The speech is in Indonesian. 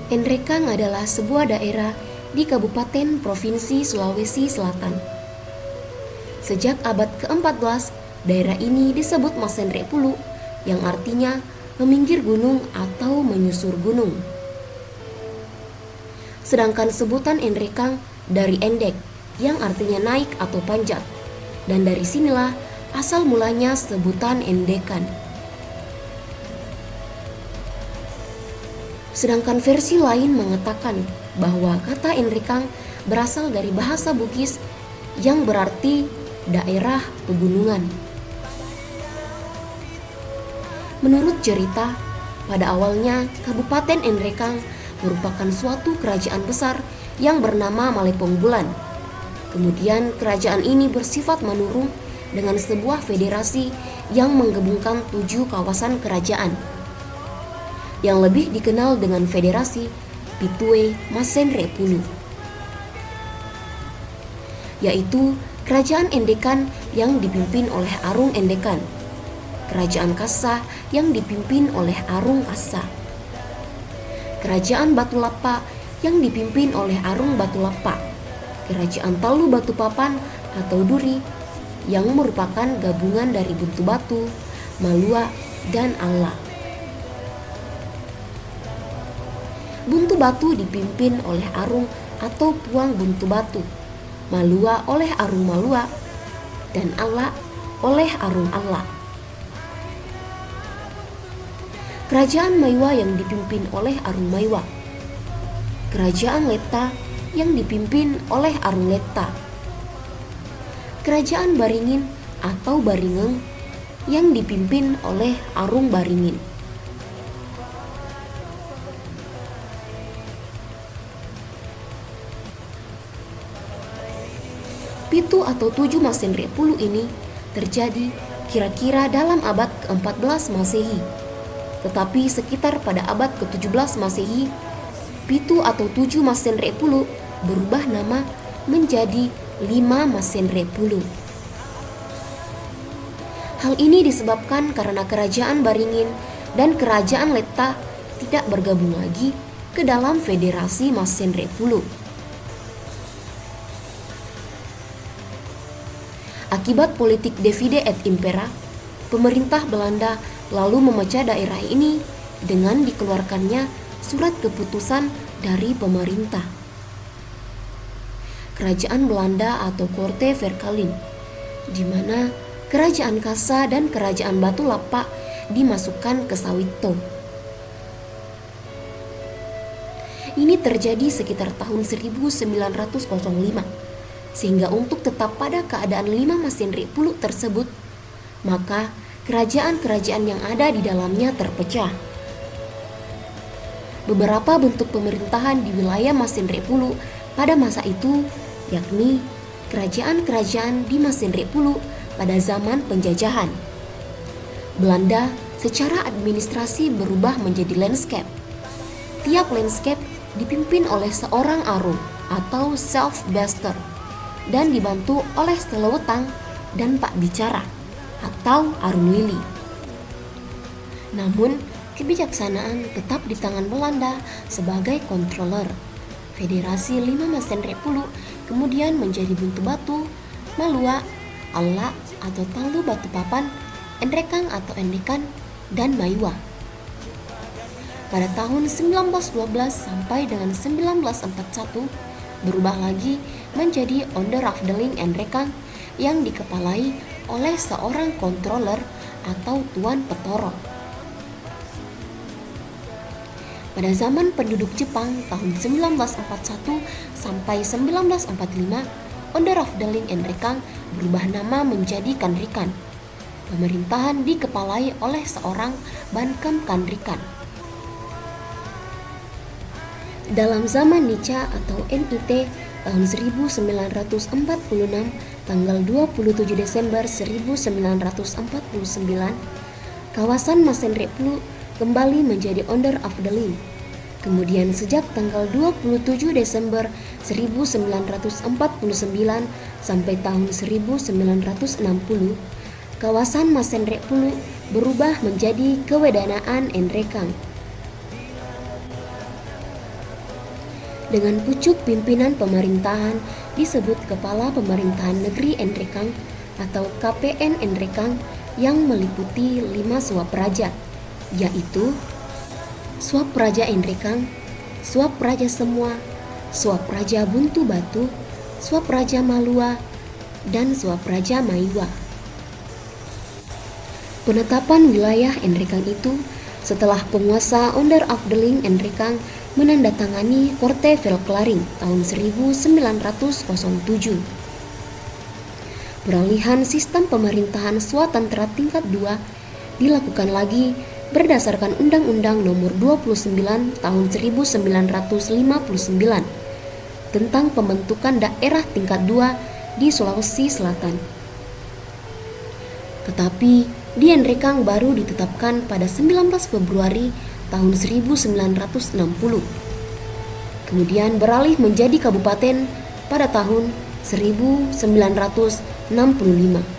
Enrekang adalah sebuah daerah di Kabupaten Provinsi Sulawesi Selatan. Sejak abad ke-14, daerah ini disebut Masenrepulu, yang artinya meminggir gunung atau menyusur gunung. Sedangkan sebutan Enrekang dari endek, yang artinya naik atau panjat, dan dari sinilah asal mulanya sebutan endekan. Sedangkan versi lain mengatakan bahwa kata Enrekang berasal dari bahasa Bugis yang berarti daerah pegunungan. Menurut cerita, pada awalnya Kabupaten Enrekang merupakan suatu kerajaan besar yang bernama Malepong Bulan. Kemudian kerajaan ini bersifat menurun dengan sebuah federasi yang menggabungkan 7 kawasan kerajaan, yang lebih dikenal dengan Federasi Pitue Masenrepulu, yaitu Kerajaan Endekan yang dipimpin oleh Arung Endekan, Kerajaan Kassa yang dipimpin oleh Arung Kassa, Kerajaan Batu Lapa yang dipimpin oleh Arung Batu Lapa, Kerajaan Talu Batu Papan atau Duri yang merupakan gabungan dari Buntu Batu, Malua, dan Allah. Buntu Batu dipimpin oleh Arung atau Puang Buntu Batu, Malua oleh Arung Malua, dan Allah oleh Arung Allah. Kerajaan Maiwa yang dipimpin oleh Arung Maiwa, Kerajaan Leta yang dipimpin oleh Arung Leta, Kerajaan Baringin atau Baringeng yang dipimpin oleh Arung Baringin. Pitu atau 7 Masenrepulu ini terjadi kira-kira dalam abad ke-14 Masehi. Tetapi sekitar pada abad ke-17 Masehi, Pitu atau 7 Masenrepulu berubah nama menjadi 5 Masenrepulu. Hal ini disebabkan karena Kerajaan Baringin dan Kerajaan Leta tidak bergabung lagi ke dalam Federasi Masenrepulu. Akibat politik divide et impera, pemerintah Belanda lalu memecah daerah ini dengan dikeluarkannya surat keputusan dari pemerintah. Kerajaan Belanda atau Korte Verkalin, di mana Kerajaan Kassa dan Kerajaan Batu Lapa dimasukkan ke Sawito. Ini terjadi sekitar tahun 1905. Sehingga untuk tetap pada keadaan 5 Masenrepulu tersebut, maka kerajaan-kerajaan yang ada di dalamnya terpecah. Beberapa bentuk pemerintahan di wilayah Masenrepulu pada masa itu, yakni kerajaan-kerajaan di Masenrepulu pada zaman penjajahan. Belanda secara administrasi berubah menjadi landscape. Tiap landscape dipimpin oleh seorang arung atau self-baster dan dibantu oleh selewetang dan pak bicara atau arung lili. Namun, kebijaksanaan tetap di tangan Belanda sebagai controller. Federasi 5 Masenrepulu kemudian menjadi Buntu Batu, Malua, Allah atau Talu Batu Papan, Enrekang atau Endekan, dan Maiwa. Pada tahun 1912 sampai dengan 1941 berubah lagi menjadi Onderafdeling Enrekang yang dikepalai oleh seorang controller atau Tuan Petoro. Pada zaman penduduk Jepang tahun 1941 sampai 1945, Onderafdeling Enrekang berubah nama menjadi Kanrikan. Pemerintahan dikepalai oleh seorang Bankem Kanrikan. Dalam zaman Nica atau NIT tahun 1946, tanggal 27 Desember 1949, kawasan Masenrepulu kembali menjadi Onderafdeling. Kemudian sejak tanggal 27 Desember 1949 sampai tahun 1960, kawasan Masenrepulu berubah menjadi Kewedanaan Enrekang. Dengan pucuk pimpinan pemerintahan disebut Kepala Pemerintahan Negeri Endrekang atau KPN Endrekang yang meliputi 5 suap raja, yaitu Suap Raja Endrekang, Suap Raja Semua, Suap Raja Buntu Batu, Suap Raja Malua, dan Suap Raja Maiwa. Penetapan wilayah Endrekang itu setelah penguasa Onder Afdeling Endrekang menandatangani Korte Velklaring tahun 1907. Peralihan sistem pemerintahan Swatantra tingkat 2 dilakukan lagi berdasarkan Undang-Undang Nomor 29 Tahun 1959 tentang pembentukan daerah tingkat 2 di Sulawesi Selatan. Tetapi di Endrekang baru ditetapkan pada 19 Februari tahun 1960. Kemudian beralih menjadi kabupaten pada tahun 1965.